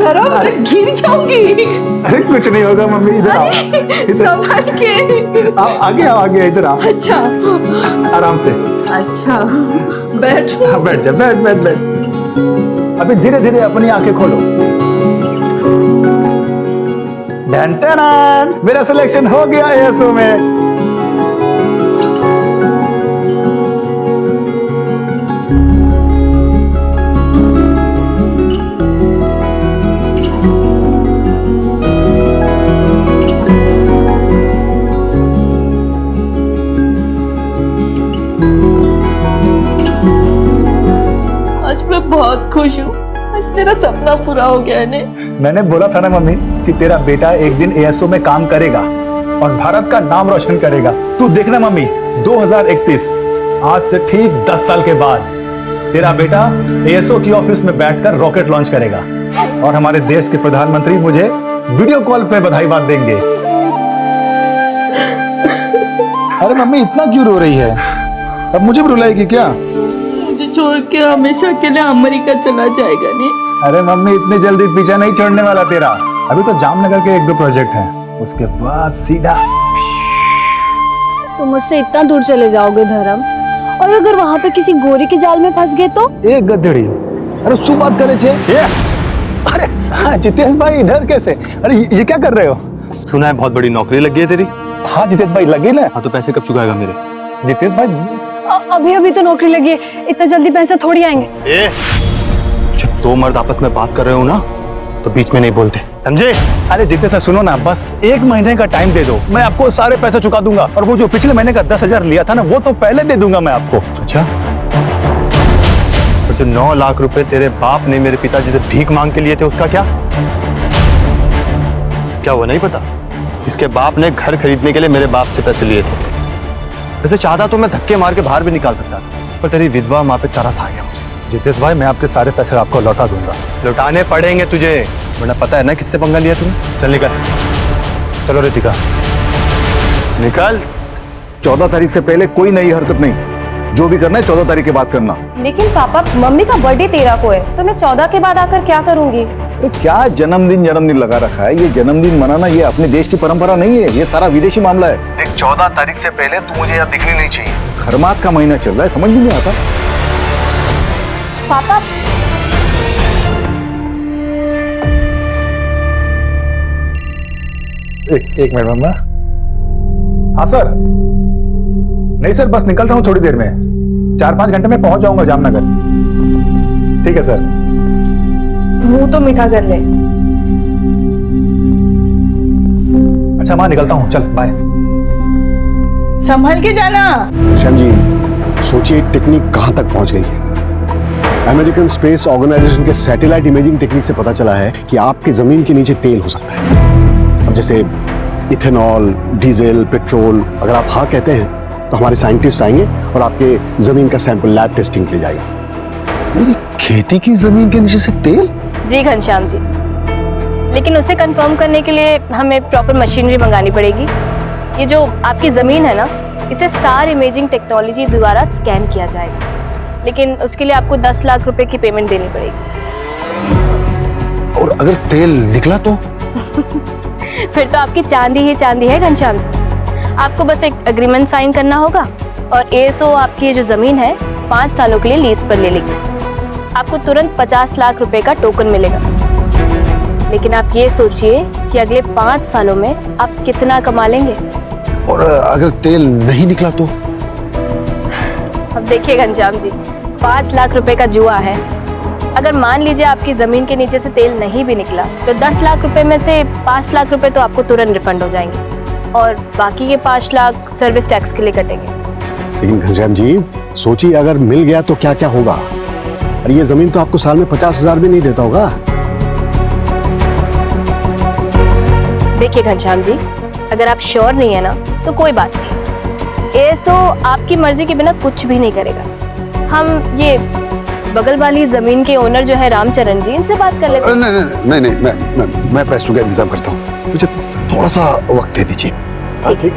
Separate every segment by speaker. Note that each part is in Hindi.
Speaker 1: धर्म, मैं गिर जाऊंगी।
Speaker 2: अरे कुछ नहीं होगा मम्मी, इधर आओ।
Speaker 1: संभाल के।
Speaker 2: आगे आओ, आगे इधर आओ।
Speaker 1: अच्छा
Speaker 2: आराम से।
Speaker 1: अच्छा बैठ।
Speaker 2: हाँ, बैठ जा, बैठ बैठ बैठ। अभी धीरे धीरे अपनी आंखें खोलो। डन टन, मेरा सिलेक्शन हो गया एएसओ में।
Speaker 1: आज मैं बहुत खुश हूँ, आज तेरा सपना पूरा हो गया है।
Speaker 2: मैंने बोला था ना मम्मी कि तेरा बेटा एक दिन एएसओ में काम करेगा और भारत का नाम रोशन करेगा। तू देखना मम्मी, 2031 आज से ठीक 10 साल के बाद तेरा बेटा एएसओ की ऑफिस में बैठकर रॉकेट लॉन्च करेगा और हमारे देश के प्रधानमंत्री मुझे वीडियो कॉल पे बधाई बात देंगे। अरे मम्मी इतना क्यों रो रही है? अब मुझे भी रुलाएगी क्या?
Speaker 1: मुझे छोड़ के हमेशा के लिए अमेरिका चला जाएगा नहीं?
Speaker 2: अरे मम्मी इतनी जल्दी पीछा नहीं छोड़ने वाला तेरा। अभी तो जामनगर के 1-2 प्रोजेक्ट हैं, उसके बाद सीधा।
Speaker 3: तुम मुझसे इतना दूर चले जाओगे धर्म, और अगर वहाँ पे किसी गोरी के जाल में फंस गए तो?
Speaker 2: एक गधेड़ी। अरे सु बात करे छे। अरे हाँ जितेश भाई इधर कैसे? अरे ये क्या कर रहे हो?
Speaker 4: सुना है बहुत बड़ी नौकरी लगी है तेरी।
Speaker 2: हाँ जितेश भाई लगी ना।
Speaker 4: हाँ तो पैसे कब चुकाएगा मेरे?
Speaker 2: जितेश भाई
Speaker 3: अभी अभी तो नौकरी लगी है, इतना जल्दी पैसे थोड़ी आएंगे।
Speaker 4: जब दो मर्द आपस में बात कर रहे हो ना तो बीच में नहीं बोलते, समझे?
Speaker 2: अरे जितेश भाई सुनो ना, बस 1 महीने का टाइम दे दो, मैं आपको सारे पैसे चुका दूंगा। और वो जो पिछले महीने का 10,000 लिया था ना, वो तो पहले दे दूंगा मैं आपको।
Speaker 4: अच्छा, तो जो 9 लाख रुपए तेरे बाप ने मेरे पिताजी से भीख मांग के लिए थे उसका क्या? क्या वो नहीं पता? इसके बाप ने घर खरीदने के लिए मेरे बाप से पैसे लिए थे। वैसे चाहता तो मैं धक्के मार के बाहर भी निकाल सकता था, पर तेरी विधवा माँ पे तरस आ गया मुझे।
Speaker 2: जितेश भाई मैं आपके सारे पैसे आपको लौटा दूंगा।
Speaker 4: लौटाने पड़ेंगे तुझे, वरना पता है ना किससे पंगा लिया तूने। चल निकल।
Speaker 2: चलो रितिका
Speaker 4: निकल।
Speaker 5: 14 तारीख से पहले कोई नई हरकत नहीं, जो भी करना है 14 तारीख के बाद करना।
Speaker 3: लेकिन पापा मम्मी का बर्थडे 13 को है, तो मैं 14 के बाद आकर क्या करूंगी?
Speaker 5: क्या जन्मदिन लगा रखा है? ये जन्मदिन मनाना ये अपने देश की परंपरा नहीं है, ये सारा विदेशी मामला है। देख 14 तारीख से पहले तू मुझे यहाँ दिखनी नहीं चाहिए। खरमास का महीना चल रहा है, समझ में नहीं आता।
Speaker 3: पापा
Speaker 2: एक मिनट मम्मा। हाँ सर। नहीं सर, बस निकलता हूँ थोड़ी देर में, 4-5 घंटे में पहुंच जाऊंगा जामनगर। ठीक है सर।
Speaker 1: मुंह तो मीठा कर ले।
Speaker 2: अच्छा माँ निकलता हूँ, चल बाय।
Speaker 1: संभल के जाना।
Speaker 6: श्याम जी सोचिए टेक्निक कहां तक पहुंच गई है। अमेरिकन स्पेस ऑर्गेनाइजेशन के सैटेलाइट इमेजिंग टेक्निक से पता चला है कि आपकी जमीन के नीचे तेल हो सकता है। अब जैसे इथेनॉल, डीजल, पेट्रोल। अगर आप हाँ कहते हैं तो हमारे साइंटिस्ट आएंगे और आपके जमीन का सैंपल लैब टेस्टिंग के लिए जाएगा। मेरी खेती की जमीन के नीचे से तेल?
Speaker 3: जी घनश्याम जी, लेकिन उसे कंफर्म करने के लिए हमें प्रॉपर मशीनरी मंगानी पड़ेगी। ये जो आपकी जमीन है ना, इसे सार इमेजिंग टेक्नोलॉजी द्वारा स्कैन किया जाएगा, लेकिन उसके लिए आपको 10 लाख रुपए की पेमेंट देनी पड़ेगी।
Speaker 6: और अगर तेल निकला तो?
Speaker 3: फिर तो आपकी चांदी ही चांदी है घनश्याम जी। आपको बस एक एग्रीमेंट साइन करना होगा और एएसओ आपकी जो जमीन है 5 सालों के लिए लीज पर ले लेगी। आपको तुरंत 50 लाख रुपए का टोकन मिलेगा। लेकिन आप ये सोचिए कि अगले 5 सालों में आप कितना कमा लेंगे।
Speaker 6: और अगर तेल नहीं निकला तो?
Speaker 3: अब देखिए घनश्याम जी, 5 लाख रुपए का जुआ है। अगर मान लीजिए आपकी जमीन के नीचे से तेल नहीं भी निकला तो 10 लाख रुपए में से 5 लाख रुपए तो आपको तुरंत रिफंड हो जाएंगे और बाकी के 5 लाख सर्विस टैक्स के लिए कटेंगे।
Speaker 6: लेकिन घनश्याम जी सोचिए अगर मिल गया तो क्या क्या होगा? और ये जमीन तो आपको साल में 50,000 भी नहीं देता होगा।
Speaker 3: देखिए घनश्याम जी, अगर आप श्योर नहीं है ना तो कोई बात नहीं, एएसओ आपकी मर्जी के बिना कुछ भी नहीं करेगा। हम ये बगल वाली जमीन के ओनर जो है रामचरण जी, इनसे बात कर लेते हैं।
Speaker 6: नहीं, मैं पैसों का इंतजाम करता हूँ, मुझे थोड़ा सा वक्त दे दीजिए।
Speaker 3: ठीक।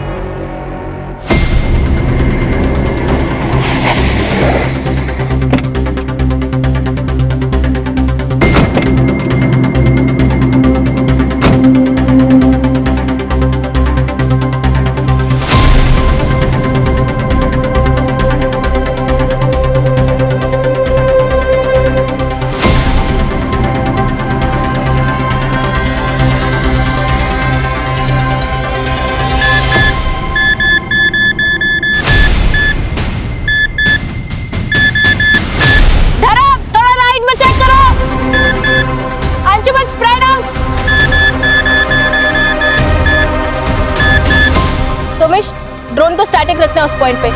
Speaker 3: सोमेश, ड्रोन को स्टैटिक रखना उस पॉइंट पे।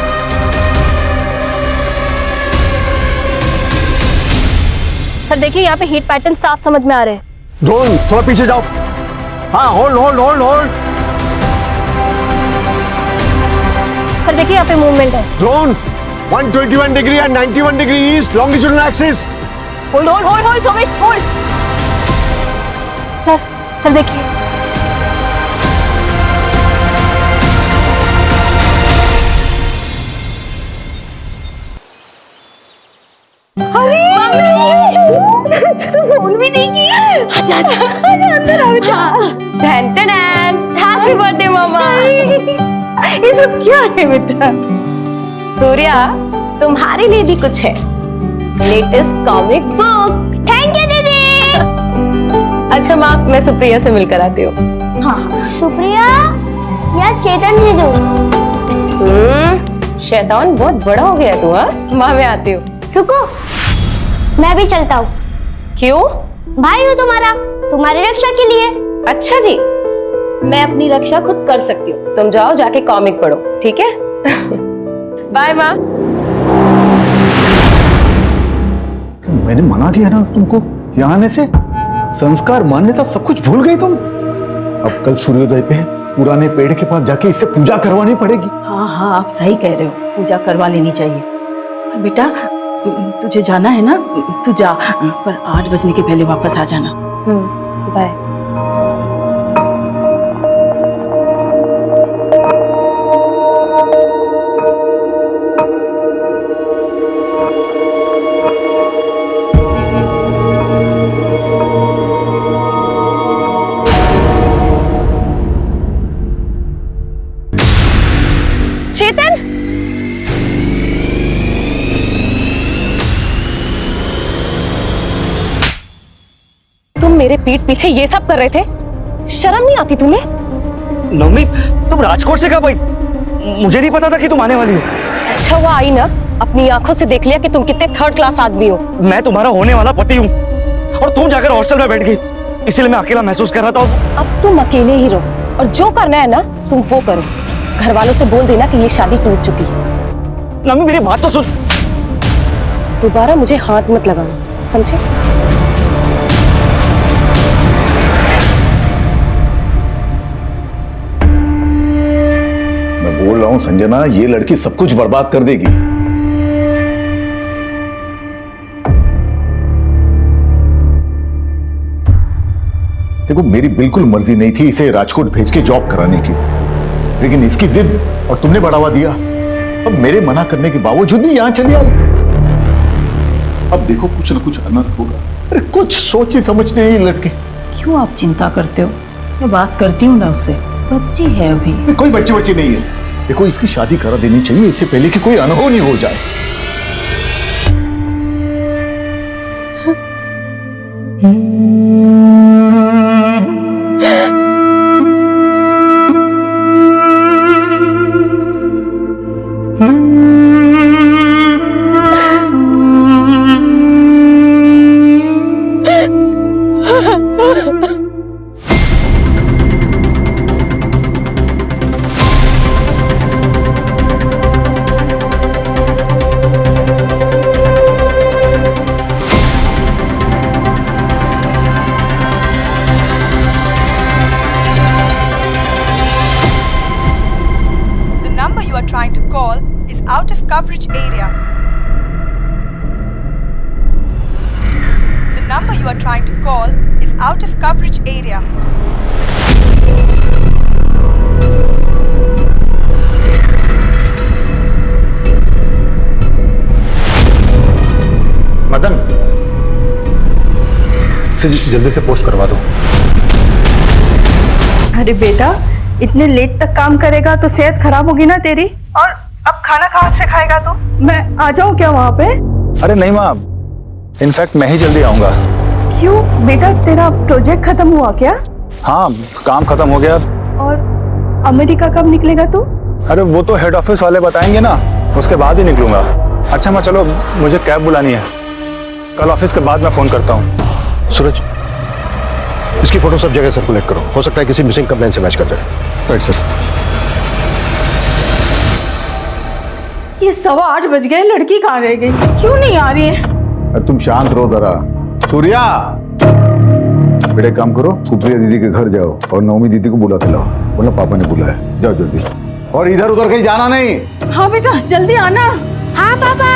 Speaker 3: सर देखिए यहाँ पे हीट पैटर्न साफ समझ में आ रहे हैं।
Speaker 6: ड्रोन थोड़ा पीछे जाओ। हाँ, hold hold hold hold.
Speaker 3: Sir देखिए यहाँ पे मूवमेंट है।
Speaker 6: Drone 121 degree and 91 degree east longitudinal axis.
Speaker 3: Hold hold hold hold Somesh, hold. Sir देखिए।
Speaker 1: फोन भी नहीं किया। आजा आजा आजा अंदर आओ बेटा।
Speaker 3: हैप्पी बर्थडे मामा।
Speaker 1: ये सब क्या है बेटा?
Speaker 3: सूर्या, तुम्हारे लिए भी कुछ है। Latest comic book. Thank you दीदी। अच्छा माँ, मैं सुप्रिया से मिलकर आती हूँ।
Speaker 1: हाँ
Speaker 7: सुप्रिया या चेतन जी दो।
Speaker 3: शैतान बहुत बड़ा हो गया तू। हाँ माँ, मैं आती हूँ।
Speaker 7: रुको, मैं भी चलता हूँ।
Speaker 3: क्यों?
Speaker 7: भाई हूँ तुम्हारा, तुम्हारी रक्षा के लिए।
Speaker 3: अच्छा जी, मैं अपनी रक्षा खुद कर सकती हूँ। तुम जाओ, जाके कॉमिक पढ़ो, ठीक है? बाय माँ।
Speaker 5: मैंने मना किया ना तुमको यहाँ आने से। संस्कार मान्यता सब कुछ भूल गई तुम। अब कल सूर्योदय पे पुराने पेड़ के पास जाके इससे पूजा करवानी पड़ेगी।
Speaker 1: हाँ हाँ, आप सही कह रहे हो, पूजा करवा लेनी चाहिए। पर बेटा तुझे जाना है ना, तू जा, पर 8 बजने के पहले वापस आ जाना।
Speaker 3: बाय। चेतन, तुम मेरे पीठ पीछे ये सब कर रहे थे? शर्म नहीं आती तुम्हें?
Speaker 4: नवमी, तुम राजकोट से कब आई? मुझे नहीं पता था कि तुम आने वाली हो।
Speaker 3: अच्छा हुआ आई ना, अपनी आंखों से देख लिया कि तुम कितने थर्ड क्लास आदमी हो।
Speaker 4: मैं तुम्हारा होने वाला पति हूँ और तुम जाकर हॉस्टल में बैठ गई, इसलिए मैं अकेला महसूस कर रहा था।
Speaker 3: अब तुम अकेले ही रहो और जो करना है ना तुम वो करो। घर वालों से बोल देना कि ये शादी टूट चुकी है।
Speaker 4: नवमी, मेरी बात तो सुन।
Speaker 3: दोबारा मुझे हाथ मत लगाना, समझे?
Speaker 5: मैं बोल रहा हूँ संजना, ये लड़की सब कुछ बर्बाद कर देगी। देखो, मेरी बिल्कुल मर्जी नहीं थी इसे राजकोट भेज के जॉब कराने की, लेकिन इसकी जिद और तुमने बढ़ावा दिया। अब मेरे मना करने के बावजूद भी यहां चली आई। अब देखो कुछ न कुछ अनर्थ होगा। अरे कुछ सोची समझते हैं ये लड़के।
Speaker 1: क्यों आप चिंता करते हो? मैं बात करती हूँ ना उससे, बच्ची है अभी।
Speaker 5: कोई बच्चे नहीं है। देखो, इसकी शादी करा देनी चाहिए इससे पहले कि कोई अनहोनी हो जाए।
Speaker 8: you are trying to call is out of coverage area. The number you are trying to call is out of coverage area.
Speaker 2: Madan, इसे जल्दी से पोस्ट करवा दो।
Speaker 1: अरे बेटा, इतने लेट तक काम करेगा तो सेहत खराब होगी ना तेरी। और अब खाना कहाँ से खाएगा तू? मैं आ जाऊँ क्या वहाँ पे?
Speaker 2: अरे नहीं माँ, इनफैक्ट मैं ही जल्दी आऊंगा।
Speaker 1: क्यों बेटा, तेरा प्रोजेक्ट खत्म हुआ क्या?
Speaker 2: हाँ, काम खत्म हो गया।
Speaker 1: और अमेरिका कब निकलेगा तू?
Speaker 2: अरे वो तो हेड ऑफिस वाले बताएंगे ना, उसके बाद ही निकलूंगा। अच्छा माँ, चलो मुझे कैब बुलानी है, कल ऑफिस के बाद मैं फोन करता हूँ।
Speaker 6: सूरज, इसकी फोटो सब जगह सर्कुलेट करो, हो सकता है किसी मिसिंग कंप्लेंट से मैच कर जाए। Right sir.
Speaker 1: 8:15 बज गए, लड़की कहाँ रह गई? क्यों नहीं आ रही है?
Speaker 5: तुम शांत रहो जरा। सूर्या, बेटा एक काम करो, सुप्रिया दीदी के घर जाओ और नवमी दीदी को बुला के लाओ, बोला पापा ने बुलाया। जाओ जल्दी, और इधर उधर कहीं जाना नहीं।
Speaker 1: हाँ बेटा, जल्दी आना।
Speaker 7: हाँ पापा।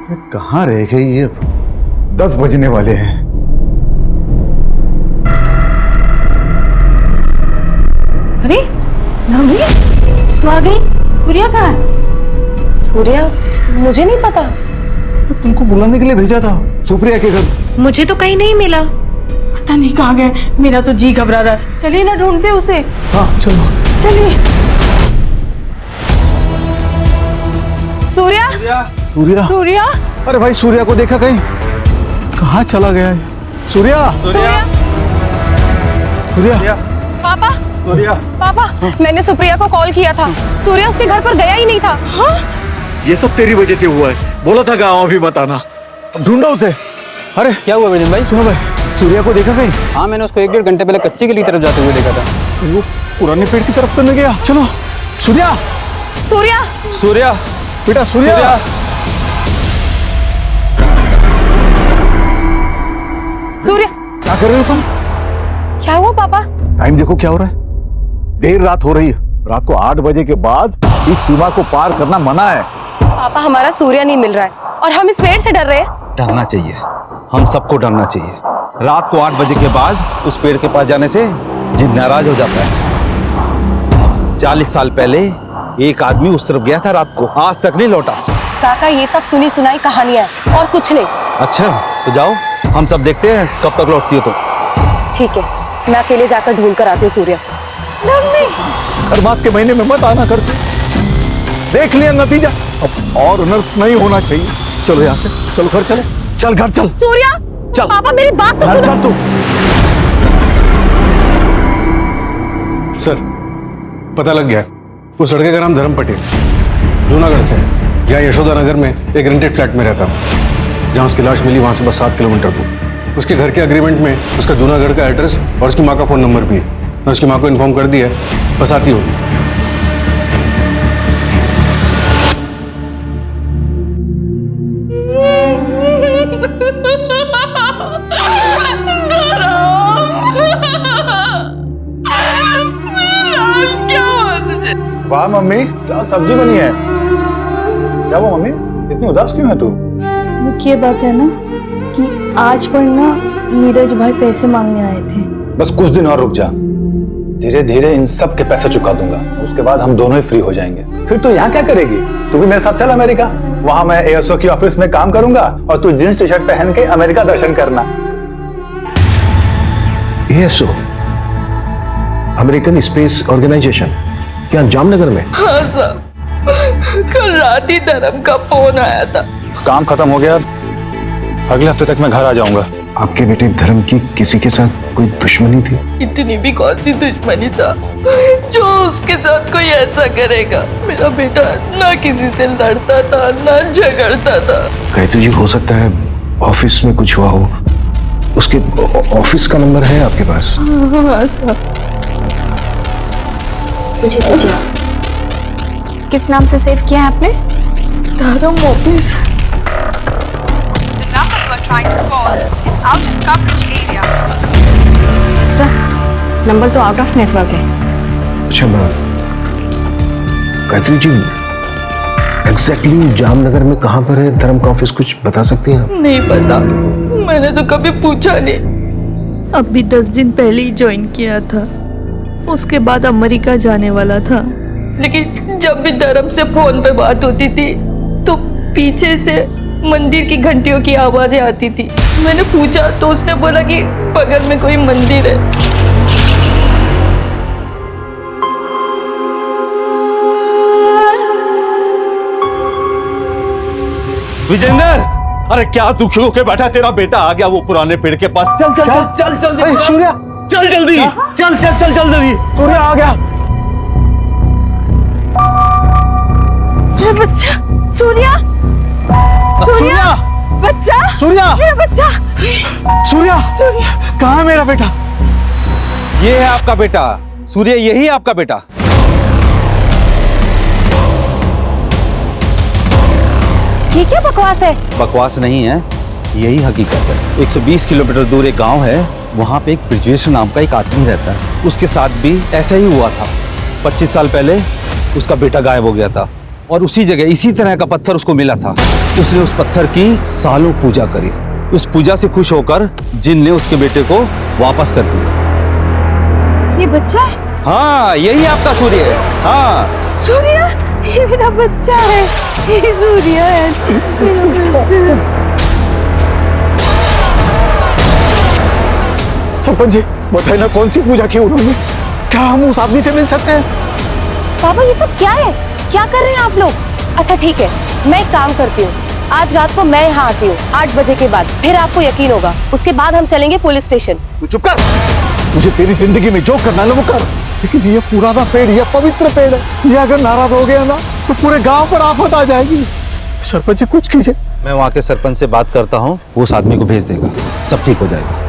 Speaker 5: ये कहाँ रह गई ये? 10 बजने वाले हैं।
Speaker 1: अरे नवमी, तू आ गई? सूर्या कहाँ है?
Speaker 3: सूर्या, मुझे नहीं पता।
Speaker 5: तो तुमको बुलाने के लिए भेजा था सुप्रिया के घर।
Speaker 3: मुझे तो कहीं नहीं मिला।
Speaker 1: पता नहीं कहाँ गए, मेरा तो जी घबरा रहा है। चलिए ना ढूंढते उसे।
Speaker 5: हाँ चलो।
Speaker 1: चलिए।
Speaker 3: सूर्या,
Speaker 5: सूर्या,
Speaker 1: सूर्या,
Speaker 5: अरे भाई सूर्या को देखा कहीं? कहाँ चला गया है? सूर्या,
Speaker 3: सूर्या,
Speaker 5: सूर्या,
Speaker 3: पापा, पापा, मैंने सुप्रिया को कॉल किया था। सूर्या उसके घर पर गया ही नहीं था।
Speaker 5: ये सब तेरी वजह से हुआ है। बोला था गाँव अभी बताना। अब ढूंढो उसे। अरे
Speaker 9: क्या हुआ विजन भाई?
Speaker 5: सुनो भाई, सूर्या को देखा कहीं?
Speaker 9: हाँ, मैंने उसको 1-1.5 घंटे पहले कच्ची गली तरफ जाते हुए देखा था।
Speaker 5: वो पुराने पेड़ की तरफ तो नहीं गया? चलो। सूर्या,
Speaker 3: सूर्या,
Speaker 4: सूर्या,
Speaker 5: बेटा सूर्या,
Speaker 3: सूर्या,
Speaker 5: क्या कर रहे हो तुम?
Speaker 3: क्या हुआ पापा?
Speaker 5: टाइम देखो क्या हो रहा है। देर रात हो रही है। रात को 8 बजे के बाद इस सीमा को पार करना मना है।
Speaker 3: पापा, हमारा सूर्या नहीं मिल रहा है और हम इस पेड़ से डर रहे हैं।
Speaker 4: डरना चाहिए, हम सबको डरना चाहिए। रात को 8 बजे के बाद उस पेड़ के पास जाने से जिद नाराज हो जाता है। 40 साल पहले एक आदमी उस तरफ गया था रात को, आज तक नहीं लौटा।
Speaker 3: काका, ये सब सुनी सुनाई कहानियां हैं और कुछ नहीं।
Speaker 4: अच्छा तो जाओ, हम सब देखते हैं कब तक लौटती हो तुम।
Speaker 3: ठीक है, मैं अकेले जाकर ढूंढ कर आती हूँ सूर्या।
Speaker 5: हर मास के महीने में मत आना करते। देख लिया नतीजा, अब और अनर्थ नहीं होना चाहिए। चलो यहाँ से, चलो घर चले। चल घर चल।
Speaker 3: सूर्या,
Speaker 5: चल।
Speaker 3: पापा मेरी बात तो
Speaker 5: घर
Speaker 3: सुनो।
Speaker 5: चल तू।
Speaker 6: सर, पता लग गया। उस लड़के का नाम धर्म पटेल, जूनागढ़ से है। यहाँ यशोदा नगर में एक रेंटेड फ्लैट में रहता था। जहाँ उसकी लाश मिली वहाँ से बस 7 किलोमीटर दूर। उसके घर के एग्रीमेंट में उसका जूनागढ़ का एड्रेस और उसकी माँ का फ़ोन नंबर भी है। मैं उसकी माँ को इन्फॉर्म कर दिया है, बस आती होगी।
Speaker 2: वाह मम्मी, क्या सब्जी बनी है? क्या वो मम्मी, इतनी उदास क्यों है तू?
Speaker 10: मुख्य बात है ना कि आज पर ना नीरज भाई पैसे मांगने आए थे।
Speaker 2: बस कुछ दिन और रुक जा, धीरे धीरे इन सब के पैसे चुका दूंगा। उसके बाद हम दोनों ही फ्री हो जाएंगे। फिर तू यहाँ क्या करेगी? तू भी मेरे साथ चल अमेरिका। वहां मैं एएसओ की ऑफिस में काम करूंगा और तू जींस टी शर्ट पहन के अमेरिका दर्शन करना।
Speaker 11: एएसओ, अमेरिकन स्पेस ऑर्गेनाइजेशन, क्या जामनगर में?
Speaker 8: हाँ सर, कल रात ही धर्म का फोन आया था।
Speaker 2: काम खत्म हो गया, अगले हफ्ते तक मैं घर आ जाऊंगा।
Speaker 11: आपके बेटे धर्म की किसी के साथ कोई दुश्मनी थी?
Speaker 8: इतनी भी कौन सी दुश्मनी था जो उसके साथ कोई ऐसा करेगा। मेरा बेटा ना किसी से लड़ता था ना झगड़ता था।
Speaker 11: कहते जी हो सकता है ऑफिस में कुछ हुआ हो। उसके ऑफिस का नंबर है आपके पास?
Speaker 8: हाँ सर।
Speaker 10: किस नाम से सेव किया है आपने?
Speaker 8: धर्म office. The number you are trying to call is out of coverage area.
Speaker 10: Sir, number तो आउट ऑफ नेटवर्क है।
Speaker 11: अच्छा मैम, गायत्री जी एग्जैक्टली जामनगर में कहाँ पर है धर्म का ऑफिस, कुछ बता सकती हैं आप?
Speaker 8: नहीं पता, मैंने तो कभी पूछा नहीं। अभी 10 दिन पहले ही ज्वाइन किया था। उसके बाद अमेरिका जाने वाला था, लेकिन जब भी धर्म से फोन पे बात होती थी तो पीछे से मंदिर की घंटियों की आवाजें आती थी। मैंने पूछा तो उसने बोला कि बगल में कोई मंदिर है।
Speaker 4: विजेंद्र, अरे क्या दुखी होके बैठा? तेरा बेटा आ गया वो पुराने पेड़ के पास। चल चल चल चल जल्दी।
Speaker 5: सूर्या,
Speaker 4: चल जल्दी, चल चल चल चल जल्दी।
Speaker 5: सूर्या आ गया।
Speaker 1: मेरा बच्चा सूर्या, सूर्या, बच्चा,
Speaker 5: सूर्या,
Speaker 1: मेरा बच्चा,
Speaker 5: सूर्या,
Speaker 1: सूर्या,
Speaker 5: कहाँ है मेरा बेटा?
Speaker 4: ये है आपका बेटा सूर्य, यही आपका बेटा।
Speaker 3: ये क्या बकवास है?
Speaker 4: बकवास नहीं है, यही हकीकत है। 120 किलोमीटर दूर एक गांव है, वहां पे एक ब्रिजेश नाम का एक आदमी रहता है। उसके साथ भी ऐसा ही हुआ था। 25 साल पहले उसका बेटा गायब हो गया था और उसी जगह इसी तरह का पत्थर उसको मिला था। उसने उस पत्थर की सालों पूजा करी। उस पूजा से खुश होकर जिन ने उसके बेटे को वापस कर दिया।
Speaker 1: ये बच्चा है?
Speaker 4: हाँ, यही आपका सूर्य है। हाँ
Speaker 1: सूर्य, ये मेरा बच्चा है, ये सूर्य है।
Speaker 5: सरपंच जी बताइए ना, कौन सी पूजा की उन्होंने? क्या हम उस आदमी से मिल सकते हैं?
Speaker 3: बाबा ये सब क्या है? क्या कर रहे हैं आप लोग? अच्छा ठीक है, मैं एक काम करती हूँ, आज रात को मैं यहाँ आती हूँ 8 बजे के बाद, फिर आपको यकीन होगा। उसके बाद हम चलेंगे पुलिस स्टेशन।
Speaker 5: तू चुप कर। मुझे तेरी जिंदगी में जो करना है ना वो कर, लेकिन ये पुराना पेड़, ये पवित्र पेड़ है, ये अगर नाराज हो गया ना तो पूरे गांव पर आफत आ जाएगी। सरपंच जी कुछ कीजिए।
Speaker 4: मैं वहाँ के सरपंच से बात करता हूँ, वो उस आदमी को भेज देगा, सब ठीक हो जाएगा।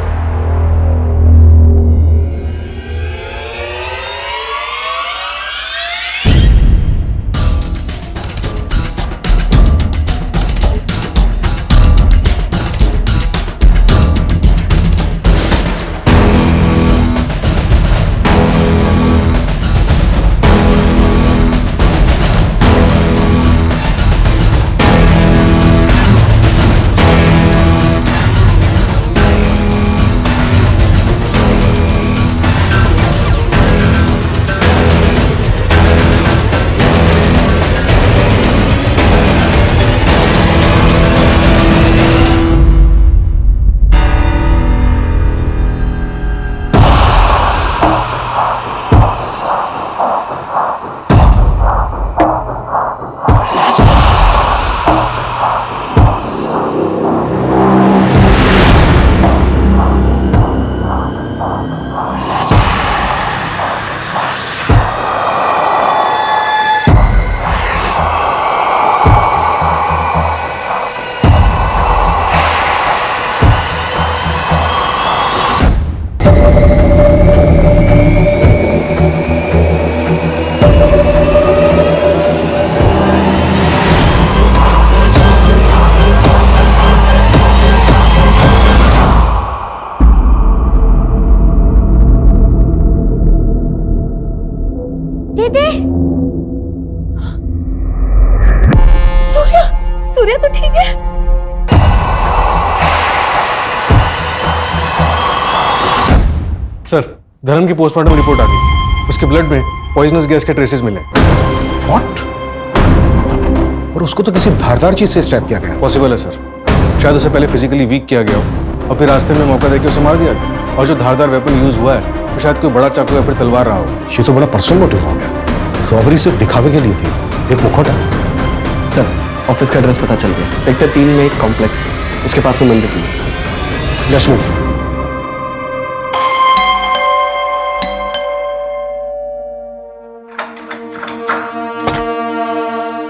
Speaker 3: सूर्य तो ठीक है।
Speaker 6: सर, धर्म की पोस्टमार्टम रिपोर्ट आ गई। उसके ब्लड में पॉइजनस गैस के ट्रेसेस मिले।
Speaker 11: व्हाट? और उसको तो किसी धारदार चीज से स्ट्रैप किया गया।
Speaker 6: पॉसिबल है सर, शायद उसे पहले फिजिकली वीक किया गया हो और फिर रास्ते में मौका देकर उसे मार दिया गया। और जो धारदार वेपन यूज हुआ है वो शायद कोई बड़ा चाकू या फिर तलवार रहा हो।
Speaker 11: ये तो बड़ा पर्सनल मोटिव हो गया। रॉबरी सिर्फ दिखावे के लिए थी, एक मुखौटा।
Speaker 9: सर, ऑफिस का एड्रेस पता चल गया। सेक्टर 3 में एक कॉम्प्लेक्स है, उसके पास में मंदिर है।
Speaker 6: Let's move.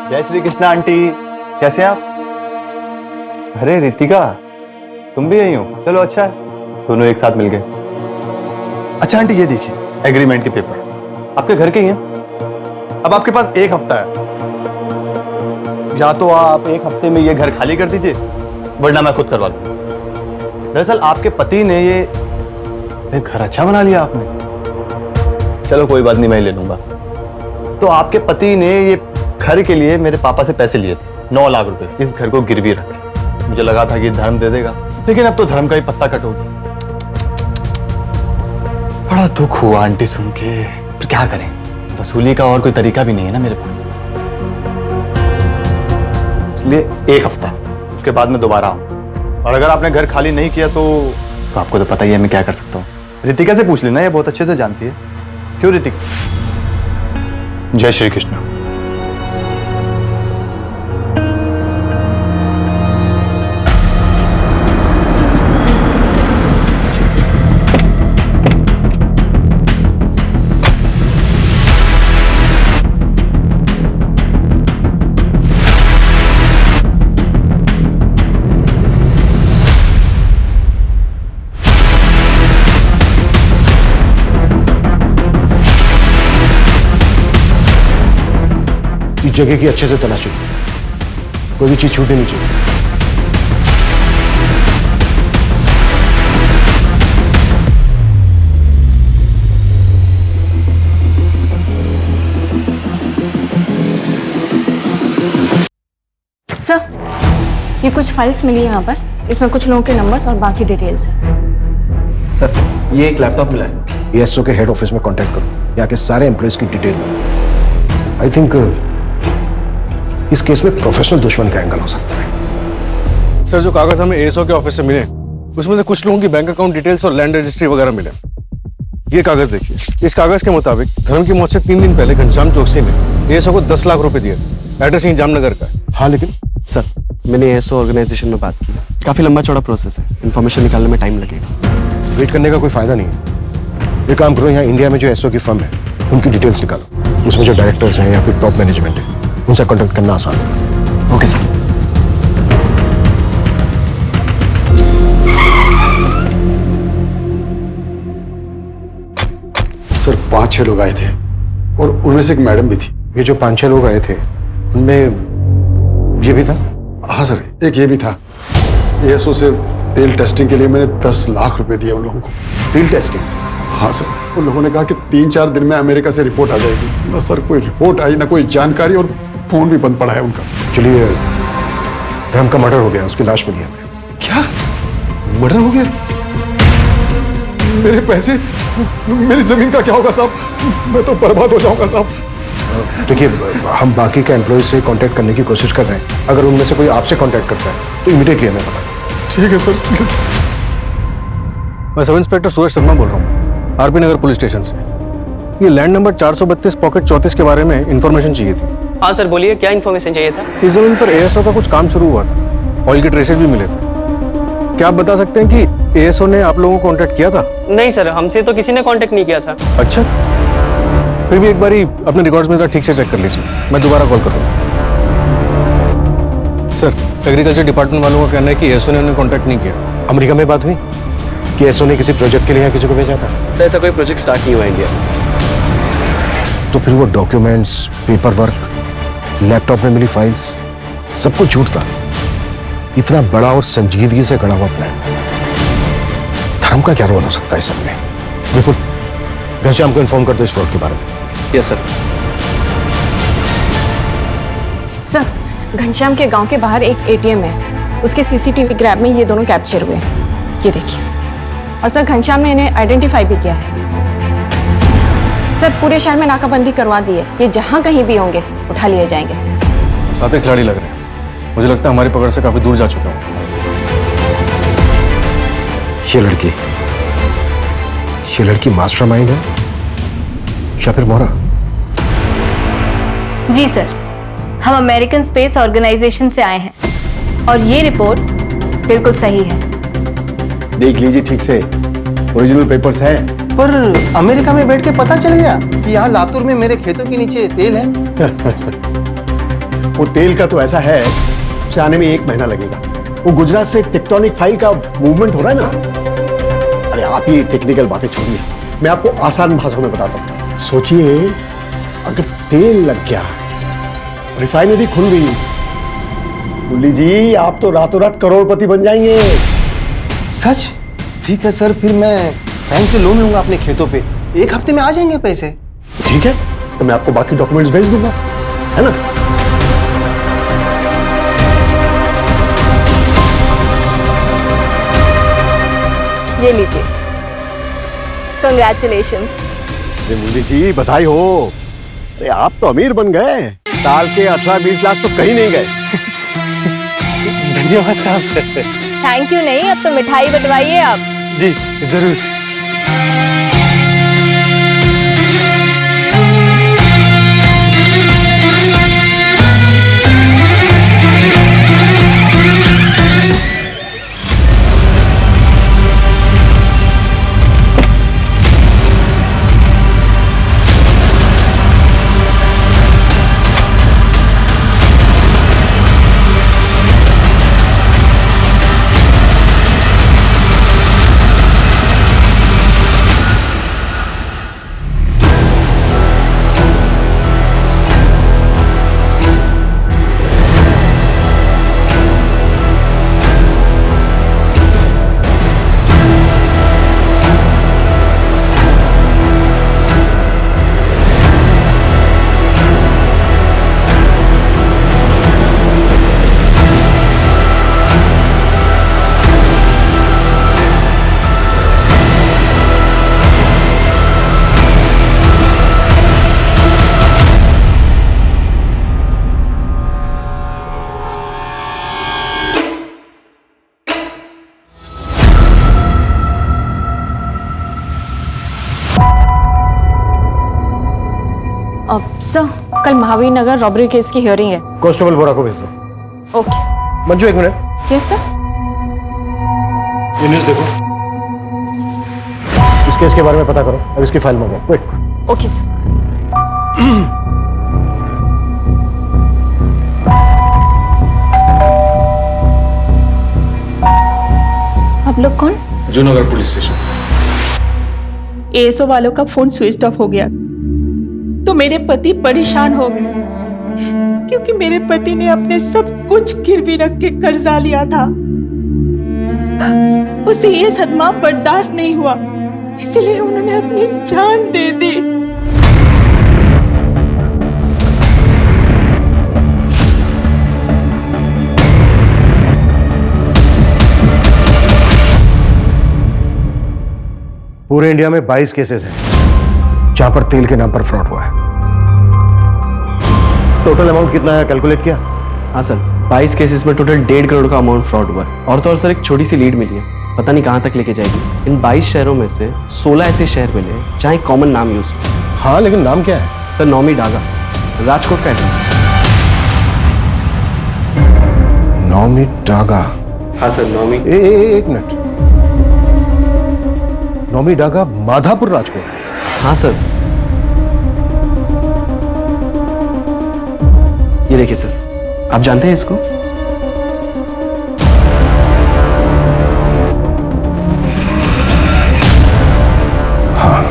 Speaker 2: जय श्री कृष्णा आंटी, कैसे हैं आप? अरे रितिका, तुम भी यही हो? चलो अच्छा है, दोनों एक साथ मिल गए। अच्छा आंटी, ये देखिए एग्रीमेंट के पेपर आपके घर के ही हैं। अब आपके पास एक हफ्ता है, या तो आप एक हफ्ते में ये घर खाली कर दीजिए, वरना मैं खुद करवा लूंगा। दरअसल आपके पति ने ये घर अच्छा बना लिया आपने। चलो कोई बात नहीं, मैं ले लूंगा। तो आपके पति ने ये घर के लिए मेरे पापा से पैसे लिए थे, 9 लाख रुपए, इस घर को गिरवी रख के। मुझे लगा था कि धर्म दे देगा, लेकिन अब तो धर्म का ही पत्ता कट हो गया। बड़ा दुख हुआ आंटी सुन के, पर क्या करें, वसूली का और कोई तरीका भी नहीं है ना मेरे पास। इसलिए एक हफ्ता, उसके बाद मैं दोबारा आऊं। और अगर आपने घर खाली नहीं किया तो आपको तो पता ही है मैं क्या कर सकता हूँ। रितिका से पूछ लेना, ये बहुत अच्छे से जानती है। क्यों रितिका? जय श्री कृष्ण।
Speaker 6: जगह की अच्छे से तलाशी लो, कोई भी चीज छूटे नहीं चाहिए।
Speaker 10: सर, ये कुछ फाइल्स मिली यहाँ पर, इसमें कुछ लोगों के नंबर्स और बाकी डिटेल्स हैं।
Speaker 9: सर, ये एक लैपटॉप मिला है।
Speaker 6: एएसओ के हेड ऑफिस में कांटेक्ट करो, यहाँ के सारे एम्प्लॉयज की डिटेल। आई थिंक इस केस में प्रोफेशनल दुश्मन का एंगल हो सकता है।
Speaker 12: सर, जो कागज हमें एएसओ के ऑफिस से मिले उसमें से कुछ लोगों की बैंक अकाउंट डिटेल्स और लैंड रजिस्ट्री वगैरह मिले। ये कागज देखिए, इस कागज के मुताबिक धर्म की मौत से 3 दिन पहले घनश्याम चौकसी ने एएसओ को 10 लाख रुपए दिए थे। एड्रेस यहीं जामनगर का है।
Speaker 6: हाँ, लेकिन
Speaker 9: सर, मैंने एएसओ ऑर्गेनाइजेशन में बात की, काफी लंबा चौड़ा प्रोसेस है, इन्फॉर्मेशन निकालने में टाइम लगेगा।
Speaker 6: वेट करने का कोई फायदा नहीं है। ये काम करो, यहाँ इंडिया में जो एसओ की फर्म है उनकी डिटेल्स निकालो, उसमें जो डायरेक्टर्स हैं या फिर टॉप मैनेजमेंट है उनसे कॉन्टेक्ट करना आसान है।
Speaker 9: Okay sir.
Speaker 6: सर, 5-6 लोग आए थे और उनमें से एक मैडम भी थी। ये जो 5-6 लोग आए थे उनमें ये भी था?
Speaker 13: हाँ सर, एक ये भी था। एएसओ से तेल टेस्टिंग के लिए मैंने 10 लाख रुपए दिए उन लोगों को।
Speaker 6: तेल टेस्टिंग?
Speaker 13: हाँ सर, उन लोगों ने कहा कि 3-4 दिन में अमेरिका से रिपोर्ट आ जाएगी। ना सर, कोई रिपोर्ट आई ना कोई जानकारी, और फोन भी बंद पड़ा है उनका।
Speaker 6: चलिए, धर्म का मर्डर हो गया, उसकी लाश मिली हमें।
Speaker 13: क्या मर्डर हो गया? मेरे पैसे, मेरी जमीन का क्या होगा साहब? मैं तो बर्बाद हो जाऊंगा साहब।
Speaker 6: देखिए, हम बाकी के एम्प्लॉय से कांटेक्ट करने की कोशिश कर रहे हैं। अगर उनमें से कोई आपसे कांटेक्ट करता है तो इमीडिएटली हमें बता।
Speaker 13: ठीक है सर।
Speaker 12: मैं सब इंस्पेक्टर सूरज शर्मा बोल रहा हूँ, आरपी नगर पुलिस स्टेशन से। ये लैंड नंबर 432 पॉकेट 34 के बारे में इंफॉर्मेशन चाहिए थी।
Speaker 9: हाँ सर, बोलिए, क्या इन्फॉर्मेशन चाहिए था?
Speaker 12: इस जमीन पर एएसओ का कुछ काम शुरू हुआ था, ऑयल के ट्रेसेस भी मिले थे। क्या आप बता सकते हैं कि एएसओ ने आप लोगों को कांटेक्ट किया था?
Speaker 9: नहीं सर, हमसे तो किसी ने कांटेक्ट नहीं किया था।
Speaker 12: अच्छा, फिर भी एक बारी अपने रिकॉर्ड्स में जरा ठीक से चेक कर लीजिए, मैं दोबारा कॉल करूँगा। सर, एग्रीकल्चर डिपार्टमेंट वालों का कहना है कि एएसओ ने उन्हें कांटेक्ट नहीं किया।
Speaker 6: अमेरिका में बात हुई कि एएसओ ने किसी प्रोजेक्ट के लिए यहाँ किसी को भेजा था?
Speaker 9: तो ऐसा कोई प्रोजेक्ट स्टार्ट नहीं हुआ इंडिया में।
Speaker 6: तो फिर वो डॉक्यूमेंट्स, पेपर वर्क, लैपटॉप में मिली फाइल्स, सब कुछ झूठ था। इतना बड़ा और संजीदगी से गढ़ा हुआ प्लान, धर्म का क्या रोल हो सकता है इस सब में? देखो, घनश्याम को इन्फॉर्म कर दो इस फ्रॉड के बारे में।
Speaker 9: Yes sir.
Speaker 10: सर, घनश्याम के गांव के बाहर एक एटीएम है, उसके सीसीटीवी ग्रैब में ये दोनों कैप्चर हुए हैं, ये देखिए। और सर, घनश्याम ने इन्हें आइडेंटिफाई भी किया है। सर, पूरे शहर में नाकाबंदी करवा दी है, ये जहां कहीं भी होंगे उठा लिए जाएंगे सर।
Speaker 12: साथ खिलाड़ी लग रहे हैं, मुझे लगता है हमारी पकड़ से काफी दूर जा चुका हूँ।
Speaker 6: ये लड़की मास्टरमाइंड है या फिर मोहरा?
Speaker 3: जी सर, हम अमेरिकन स्पेस ऑर्गेनाइजेशन से आए हैं और ये रिपोर्ट बिल्कुल सही है।
Speaker 6: देख लीजिए ठीक से, ओरिजिनल पेपर्स हैं।
Speaker 4: पर अमेरिका में बैठ के पता चल गया कि यहाँ लातूर में मेरे खेतों के नीचे तेल है।
Speaker 6: वो तेल का तो ऐसा है, उसे आने में 1 महीना लगेगा। वो गुजरात से टेक्टोनिक फाइल का मूवमेंट हो रहा है ना। अरे आप ये टेक्निकल बातें छोड़िए, मैं आपको आसान भाषा में बताता हूँ। सोचिए, अगर तेल लग गया, रिफाइनरी खुल गई, मुरली जी आप तो रातों रात करोड़पति बन जाएंगे।
Speaker 4: सच? ठीक है सर, फिर मैं बैंक से लोन लूंगा अपने खेतों पे, 1 हफ्ते में आ जाएंगे पैसे।
Speaker 6: ठीक है, तो मैं आपको बाकी डॉक्यूमेंट्स भेज दूंगा, है ना?
Speaker 3: ये लीजिए, कंग्रेचुलेशंस।
Speaker 6: अरे मुरली जी, बधाई हो। अरे आप तो अमीर बन गए, साल के 18-20 लाख तो कहीं नहीं गए।
Speaker 9: धन्यवाद साहब।
Speaker 3: थैंक यू नहीं, अब तो मिठाई बंटवाइए आप।
Speaker 12: जी जरूर।
Speaker 10: सर कल महावीर नगर रॉबरी केस की हियरिंग है।
Speaker 12: कांस्टेबल बोरा को भेज दो।
Speaker 10: ओके।
Speaker 12: मंजू एक मिनट।
Speaker 10: Yes sir.
Speaker 12: ये न्यूज़ देखो, इस केस के बारे में पता करो और इसकी फाइल मंगाओ क्विक।
Speaker 10: Okay sir.
Speaker 1: आप लोग कौन?
Speaker 12: Junagadh police station.
Speaker 1: एएसओ वालों का फोन स्विच ऑफ हो गया तो मेरे पति परेशान हो गए, क्योंकि मेरे पति ने अपने सब कुछ गिरवी रख के कर्जा लिया था। उसे ये सदमा बर्दाश्त नहीं हुआ, इसलिए उन्होंने अपनी जान दे दी।
Speaker 12: पूरे इंडिया में 22 केसेस हैं जहां पर तेल के नाम पर फ्रॉड हुआ है। टोटल अमाउंट कितना है कैलकुलेट किया?
Speaker 9: हाँ सर, 22 केसेस में टोटल 1.5 करोड़ का अमाउंट फ्रॉड हुआ है। और तो और सर एक छोटी सी लीड मिली है, पता नहीं कहाँ तक लेके जाएगी। इन 22 शहरों में से 16 ऐसे शहर मिले जहाँ एक कॉमन नाम यूज हो।
Speaker 12: हाँ, लेकिन नाम क्या है?
Speaker 9: सर नौमी डागा, राजकोट का एड्रेस।
Speaker 11: नौमी डागा?
Speaker 9: हाँ सर, नौमी।
Speaker 12: एक मिनट, नौमी डागा माधापुर राजकोट?
Speaker 9: हाँ सर। ये देखिए सर, आप जानते हैं इसको?
Speaker 11: हाँ,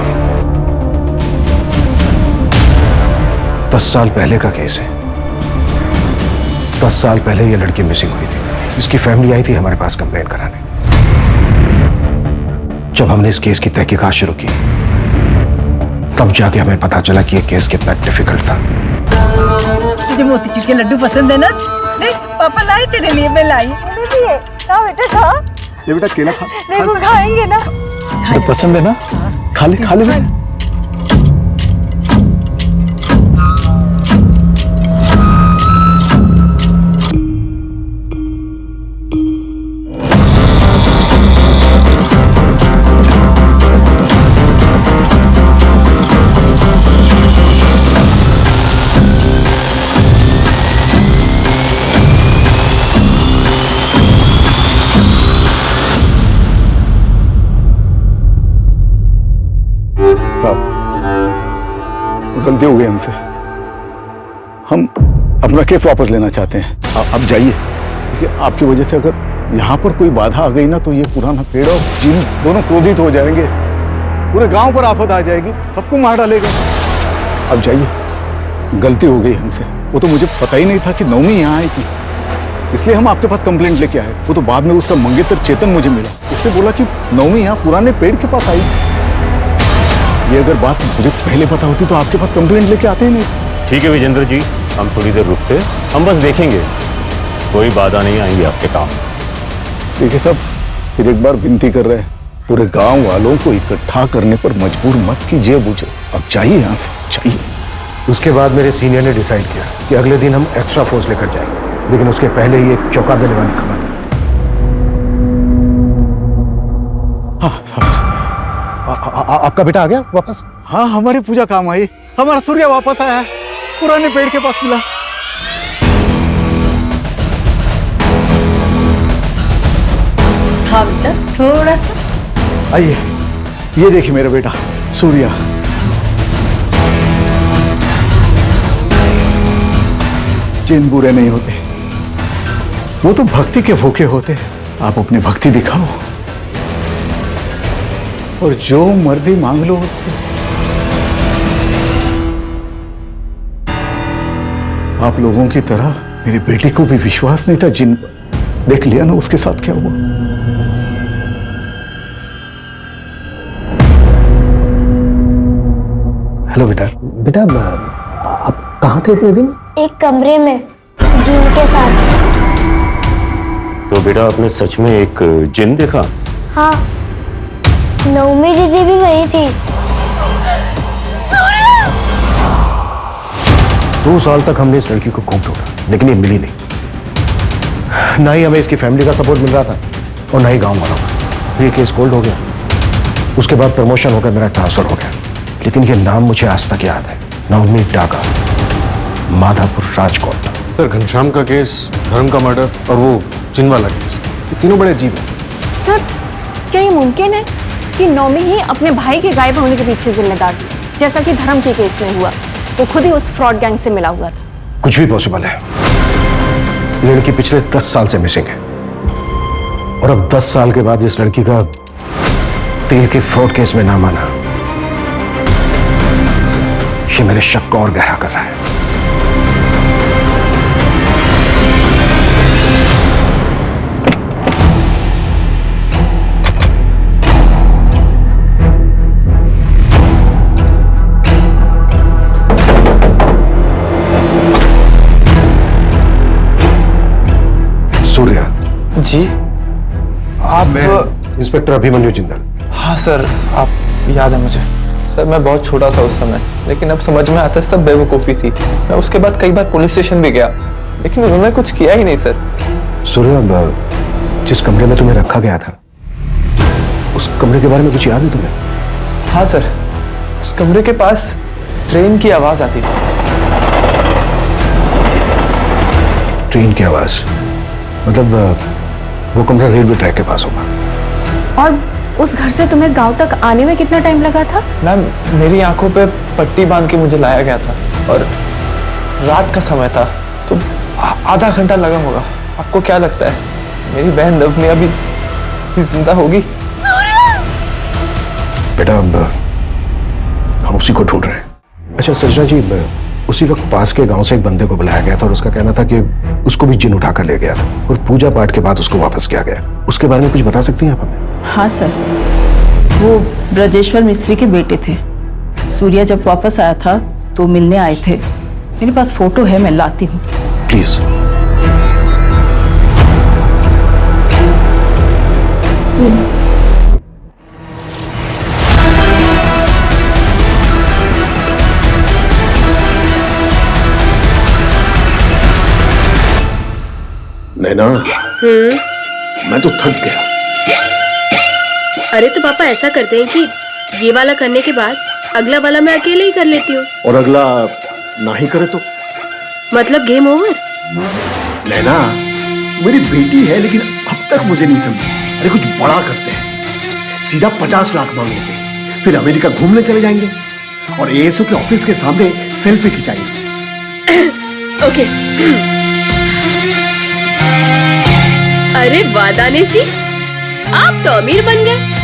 Speaker 11: 10 साल पहले का केस है। 10 साल पहले ये लड़की मिसिंग हुई थी। इसकी फैमिली आई थी हमारे पास कंप्लेंट कराने। जब हमने इस केस की तहकीकात शुरू की तब जाके हमें पता चला कि ये केस कितना डिफिकल्ट था।
Speaker 1: तुझे मोतीचूर के लड्डू पसंद है ना? देख पापा लाए तेरे लिए, मैं लाई। खा बेटा खा।
Speaker 13: ये बेटा केला खा।
Speaker 1: देखो खाएंगे ना।
Speaker 13: तो पसंद है ना? खा ले बेटा। गलती हो गई हमसे, हम अपना केस वापस लेना चाहते हैं। आप जाइए। देखिए, आपकी वजह से अगर यहाँ पर कोई बाधा आ गई ना तो ये पुराना पेड़ और जिन दोनों क्रोधित हो जाएंगे, पूरे गांव पर आफत आ जाएगी, सबको मार डालेगा। अब जाइए, गलती हो गई हमसे। वो तो मुझे पता ही नहीं था कि नौमी यहाँ आई थी, इसलिए हम आपके पास कंप्लेंट लेके आए। वो तो बाद में उसका मंगेतर चेतन मुझे मिला, उसने बोला कि नौमी यहाँ पुराने पेड़ के पास आई थी। ये अगर बात मुझे पहले पता होती तो आपके पास कंप्लेंट लेके आते ही नहीं।
Speaker 14: ठीक है विजेंद्र जी, हम थोड़ी देर रुकते, हम बस देखेंगे, कोई बाधा नहीं आएंगी आपके काम।
Speaker 13: देखिए साहब, फिर एक बार विनती कर रहे हैं, पूरे गांव वालों को इकट्ठा करने पर मजबूर मत कीजिए मुझे। अब चाहिए यहाँ से, चाहिए।
Speaker 11: उसके बाद मेरे सीनियर ने डिसाइड किया कि अगले दिन हम एक्स्ट्रा फोर्स लेकर जाएंगे, लेकिन उसके पहले ही एक चौंका देने वाली खबर।
Speaker 12: आपका बेटा आ गया वापस?
Speaker 13: हाँ, हमारी पूजा काम आई, हमारा सूर्य वापस आया है, पुराने पेड़ के पास मिला।
Speaker 1: हाँ बेटा, थोड़ा सा
Speaker 13: आइए, ये देखिए मेरा बेटा सूर्या। जिन बुरे नहीं होते, वो तो भक्ति के भूखे होते। आप अपनी भक्ति दिखाओ और जो मर्जी मांग लो उससे। आप लोगों की तरह मेरी बेटी को भी विश्वास नहीं था जिन पर। देख लिया ना उसके साथ क्या हुआ।
Speaker 11: हेलो बेटा। बेटा, आप कहाँ थे इतने दिन?
Speaker 7: एक कमरे में जिन के साथ।
Speaker 14: तो बेटा, आपने सच में एक जिन देखा?
Speaker 7: हाँ, नौमी दीदी भी वही थी।
Speaker 11: 2 साल तक हमने इस लड़की को खूब ढूंढा, लेकिन ये मिली नहीं। ना ही हमें इसकी फैमिली का सपोर्ट मिल रहा था और ना ही गांव वालों का। ये केस कोल्ड हो गया, उसके बाद प्रमोशन होकर मेरा ट्रांसफर हो गया, लेकिन ये नाम मुझे आज तक याद है। नवमी डागा, माधापुर, राजकोट।
Speaker 12: सर घनश्याम का केस, धर्म का मर्डर और वो जिन वाला केस, ये तीनों बड़े अजीब हैं।
Speaker 10: सर क्या ये मुमकिन है कि नौमी ही अपने भाई के गायब होने के पीछे जिम्मेदार थी, जैसा कि धर्म के केस में हुआ? वो खुद ही उस फ्रॉड गैंग से मिला हुआ था।
Speaker 11: कुछ भी पॉसिबल है। लड़की पिछले 10 साल से मिसिंग है और अब 10 साल के बाद इस लड़की का तेल के फ्रॉड केस में नाम आना, ये मेरे शक को और गहरा कर रहा है। सूर्या
Speaker 15: जी, आप?
Speaker 11: मैं इंस्पेक्टर अभिमन्यु जिंदल।
Speaker 15: हाँ सर, आप याद है मुझे। सर मैं बहुत छोटा था उस समय, लेकिन अब समझ में आता है सब बेवकूफ़ी थी। मैं उसके बाद कई बार पुलिस स्टेशन भी गया, लेकिन उन्होंने कुछ किया ही नहीं सर।
Speaker 11: सूर्या, जिस कमरे में तुम्हें रखा गया था, उस कमरे के बारे में कुछ याद है तुम्हें?
Speaker 15: हाँ सर, उस कमरे के पास ट्रेन की आवाज़ आती थी।
Speaker 11: ट्रेन की आवाज़? मतलब वो कमरा रेलवे ट्रैक के पास होगा।
Speaker 10: और उस घर से तुम्हें गांव तक आने में कितना टाइम लगा था?
Speaker 15: मैम, मेरी आंखों पे पट्टी बांध के मुझे लाया गया था और रात का समय था, तो आधा घंटा लगा होगा। आपको क्या लगता है मेरी बहन नवमी अभी जिंदा होगी?
Speaker 11: बेटा, अब हम उसी को ढूंढ रहे हैं। अच्छा सजना जी, उसी वक्त पास के गांव से एक बंदे को बुलाया गया था और उसका कहना था कि उसको भी जिन उठा कर ले गया था और पूजा पाठ के बाद उसको वापस किया गया। उसके बारे में कुछ बता सकती हैं आप हमें?
Speaker 1: हाँ सर, वो ब्रजेश्वर मिस्त्री के बेटे थे। सूर्या जब वापस आया था तो मिलने आए थे। मेरे पास फोटो है, मैं लाती हूँ।
Speaker 11: प्लीज।
Speaker 6: नैना, मैं तो थक गया।
Speaker 3: अरे तो पापा ऐसा करते हैं कि ये वाला करने के बाद अगला वाला मैं अकेले ही कर लेती हूँ।
Speaker 6: और अगला ना ही करे तो?
Speaker 3: मतलब गेम ओवर?
Speaker 6: नैना, मेरी बेटी है लेकिन अब तक मुझे नहीं समझी। अरे कुछ बड़ा करते हैं, सीधा 50 लाख मांग लेते हैं, फिर अमेरिका घूमने चले जाएंगे और एएसओ के ऑफिस के सामने सेल्फी खिंचाएंगे।
Speaker 3: ओके। अरे वाह दानिश जी, आप तो अमीर बन गए।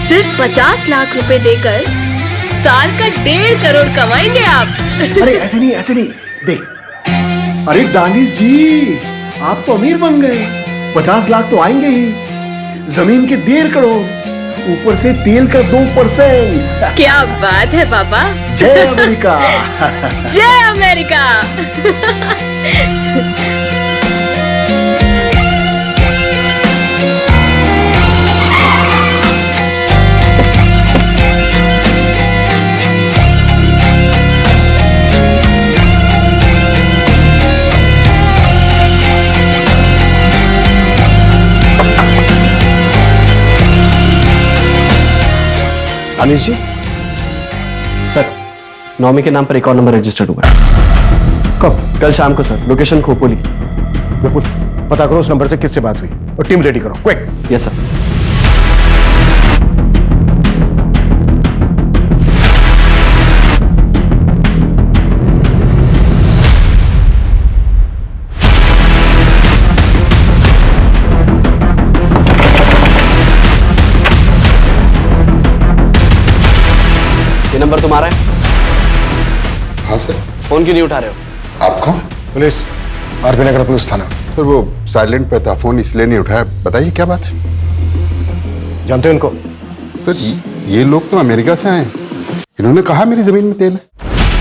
Speaker 3: सिर्फ 50 लाख रुपए देकर साल का 1.5 करोड़ कमाएंगे आप।
Speaker 6: अरे ऐसे नहीं, ऐसे नहीं, देख। अरे दानिश जी, आप तो अमीर बन गए, 50 लाख तो आएंगे ही, जमीन के 1.5 करोड़, ऊपर से तेल का 2%।
Speaker 3: क्या बात है पापा।
Speaker 6: जय अमेरिका।
Speaker 3: जय अमेरिका।
Speaker 11: अनिश जी।
Speaker 9: सर, नौमी के नाम पर एक और नंबर रजिस्टर्ड हुआ है।
Speaker 11: कब?
Speaker 9: कल शाम को सर, लोकेशन खोपोली।
Speaker 11: विपुल, पता करो उस नंबर से किससे बात हुई और टीम रेडी करो, क्विक।
Speaker 9: Yes sir. ये नंबर तुम्हारा है?
Speaker 16: हाँ सर।
Speaker 9: फोन क्यों नहीं उठा रहे हो?
Speaker 16: आप कौन?
Speaker 11: पुलिस, आरपी नगर पुलिस थाना।
Speaker 16: सर वो साइलेंट पे था, फोन इसलिए नहीं उठाया। बताइए क्या बात है?
Speaker 11: जानते हो इनको?
Speaker 16: सर ये लोग तो अमेरिका से आए हैं, इन्होंने कहा मेरी जमीन में तेल है।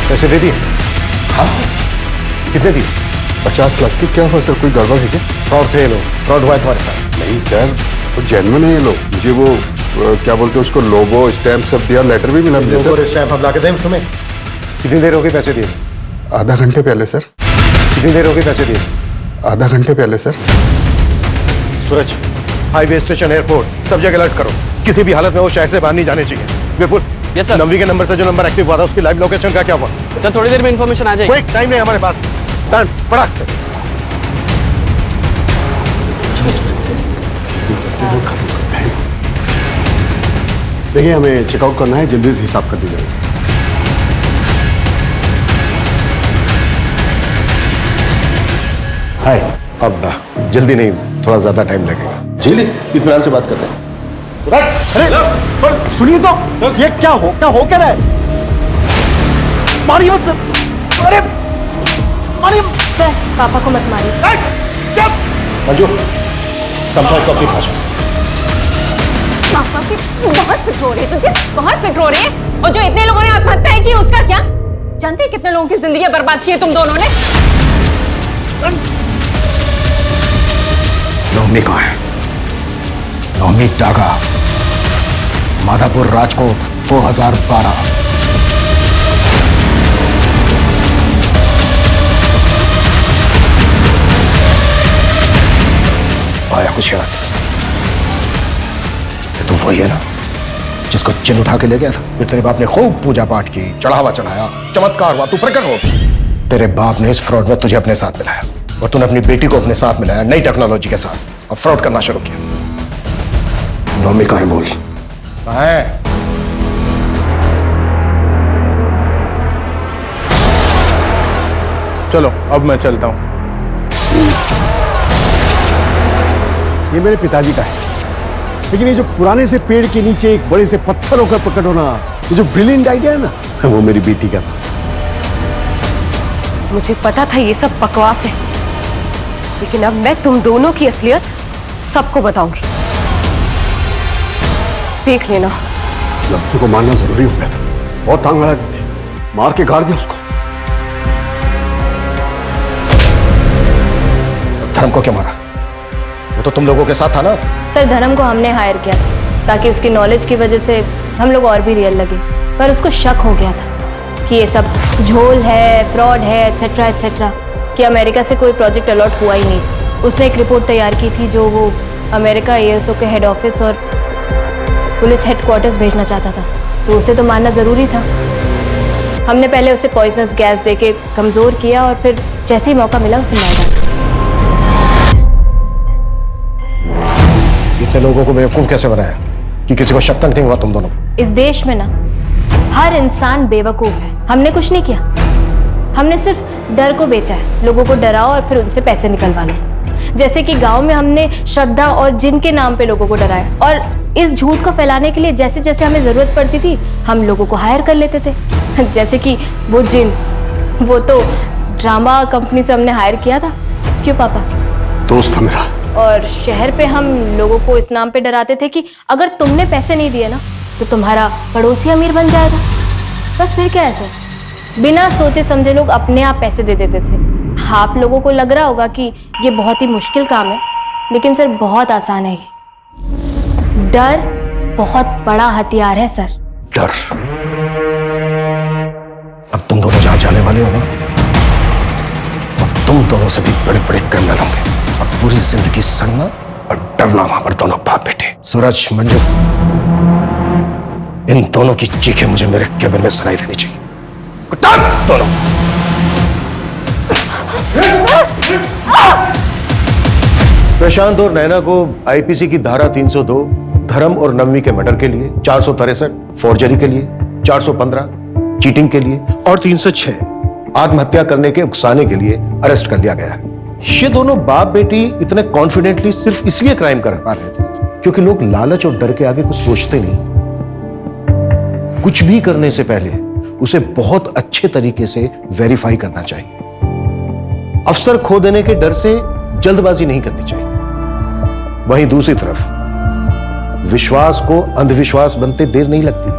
Speaker 11: पैसे दे दिए?
Speaker 16: हाँ सर।
Speaker 11: कितने दिए?
Speaker 16: 50 लाख की। क्या हुआ सर, कोई गड़बड़ है क्या?
Speaker 11: फ्रॉड थे ये लोग, फ्रॉड हुआ है तुम्हारे साथ।
Speaker 16: नहीं सर, वो जेन्युइन है ये लोग। मुझे वो क्या बोलते हैं उसको, लोगो स्टैम्प सब दिया, लेटर भी मिला मुझे सर।
Speaker 11: स्टैम्प हम ला के दें तुम्हें? कितनी देर हो गई पैसे दिए?
Speaker 16: आधा घंटे पहले सर।
Speaker 11: कितनी देर हो गई पैसे दिए?
Speaker 16: आधा घंटे पहले सर।
Speaker 11: सूरज, हाईवे स्टेशन, एयरपोर्ट, सब जगह अलर्ट करो। किसी भी हालत में वो शहर से बाहर नहीं जाने चाहिए। विपुल,
Speaker 9: यस सर।
Speaker 11: नवी के नंबर से जो नंबर एक्टिव हुआ था उसकी लाइव लोकेशन का क्या हुआ?
Speaker 9: सर थोड़ी देर में इन्फॉर्मेशन आ जाएगी।
Speaker 11: कोई टाइम नहीं हमारे पास। टर्न फटाक से।
Speaker 6: देखिए हमें चेकआउट करना है, जल्दी से हिसाब कर दीजिएगा। हाय।
Speaker 11: अब जल्दी नहीं, थोड़ा ज्यादा टाइम लगेगा।
Speaker 6: चलिए इत्मीनान से बात करते हैं। अरे सुनिए तो, ये क्या हो क्या रहा है? मारिए मत सर। अरे मारिए
Speaker 3: सर, पापा को मत मारिए।
Speaker 11: मंजू, संपर्क अपनी भाषा।
Speaker 10: पापा की बहुत फिक्र हो रही है तुझे, बहुत फिक्र हो रही है। और जो इतने लोगों ने आत्महत्या की उसका क्या? जानते हैं कितने लोगों की जिंदगी बर्बाद की है तुम दोनों ने?
Speaker 11: नवमी कहाँ है? नवमी डागा, माधापुर, राजकोट, 2012। आया कुछ याद? ये तो वही है ना जिसको चिन्ह उठा के ले गया था। फिर तेरे बाप ने खूब पूजा पाठ की, चढ़ावा चढ़ाया, चमत्कार हुआ, तू प्रकट हो। तेरे बाप ने इस फ्रॉड में तुझे अपने साथ मिलाया और तूने अपनी बेटी को अपने साथ मिलाया नई टेक्नोलॉजी के साथ और फ्रॉड करना शुरू किया। नवमी कहाँ है बोल? कहाँ है?
Speaker 2: चलो अब मैं चलता हूँ।
Speaker 6: ये मेरे पिताजी का है, लेकिन ये जो पुराने से पेड़ के नीचे एक बड़े से पत्थर होकर प्रकट होना, ये जो ब्रिलियंट आइडिया है ना, वो मेरी बेटी का था।
Speaker 3: मुझे पता था ये सब बकवास है, लेकिन अब मैं तुम दोनों की असलियत सबको बताऊंगी। देख लेना।
Speaker 6: लड़की को मारना जरूरी हो गया था, बहुत टांग अड़ा दी थी, मार के गाड़ दिया उसको।
Speaker 11: धर्म को क्यों मारा? वो तो तुम लोगों के साथ था ना?
Speaker 3: सर, धर्म को हमने हायर किया था ताकि उसकी नॉलेज की वजह से हम लोग और भी रियल लगे, पर उसको शक हो गया था कि ये सब झोल है, फ्रॉड है, एटसेट्रा एटसेट्रा, कि अमेरिका से कोई प्रोजेक्ट अलॉट हुआ ही नहीं था। उसने एक रिपोर्ट तैयार की थी जो वो अमेरिका ASO के हेड ऑफिस और पुलिस हेडक्वार्टर्स भेजना चाहता था, तो उसे तो मारना ज़रूरी था। हमने पहले उसे पॉइजनस गैस देके कमज़ोर किया और फिर जैसे ही मौका मिला उसे मारा।
Speaker 11: इतने लोगों को बेवकूफ कैसे बनाया कि किसी को शक तक नहीं हुआ तुम दोनों?
Speaker 3: इस देश में ना हर इंसान बेवकूफ है। हमने कुछ नहीं किया, हमने सिर्फ डर को बेचा है। लोगों को डराओ और फिर उनसे पैसे निकलवा लो। जैसे कि गांव में हमने श्रद्धा और जिन के नाम पे लोगों को डराया, और इस झूठ को फैलाने के लिए जैसे जैसे हमें जरूरत पड़ती थी हम लोगों को हायर कर लेते थे। जैसे कि वो जिन, वो तो ड्रामा कंपनी से हमने हायर किया था। क्यों पापा?
Speaker 6: दोस्त था मेरा।
Speaker 3: और शहर पे हम लोगों को इस नाम पे डराते थे कि अगर तुमने पैसे नहीं दिए ना तो तुम्हारा पड़ोसी अमीर बन जाएगा। बस फिर क्या है सर, बिना सोचे समझे लोग अपने आप पैसे दे देते थे। आप लोगों को लग रहा होगा कि ये बहुत ही मुश्किल काम है, लेकिन सर बहुत आसान है ये। डर बहुत बड़ा हथियार है सर।
Speaker 11: डर? अब तुम दोनों जहां जाने वाले हो ना, अब तुम दोनों से भी बड़े बड़े क्रिमिनल होंगे। अब पूरी जिंदगी सड़ना और डरना वहां पर दोनों बाप बेटे। सूरज, मंजू, इन दोनों की चीखें मुझे मेरे केबिन में सुनाई देनी चाहिए। दोनों प्रशांत और नैना को आईपीसी की धारा 302 धर्म और नवमी के मर्डर के लिए, 463 फॉर्जरी के लिए, 415 चीटिंग के लिए और 306 आत्महत्या करने के उकसाने के लिए अरेस्ट कर लिया गया है। ये दोनों बाप बेटी इतने कॉन्फिडेंटली सिर्फ इसलिए क्राइम कर पा रहे थे क्योंकि लोग लालच और डर के आगे कुछ सोचते नहीं। कुछ भी करने से पहले उसे बहुत अच्छे तरीके से वेरीफाई करना चाहिए। अफसर खो देने के डर से जल्दबाजी नहीं करनी चाहिए। वहीं दूसरी तरफ विश्वास को अंधविश्वास बनते देर नहीं लगती।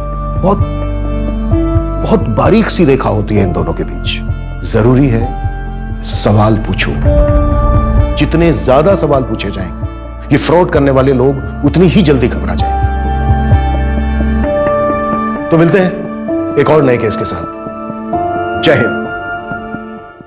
Speaker 11: बहुत बारीक सी रेखा होती है इन दोनों के बीच। जरूरी है सवाल पूछो। जितने ज्यादा सवाल पूछे जाएंगे ये फ्रॉड करने वाले लोग उतनी ही जल्दी घबरा जाएंगे। तो मिलते हैं एक और नए केस के साथ। जय हिंद।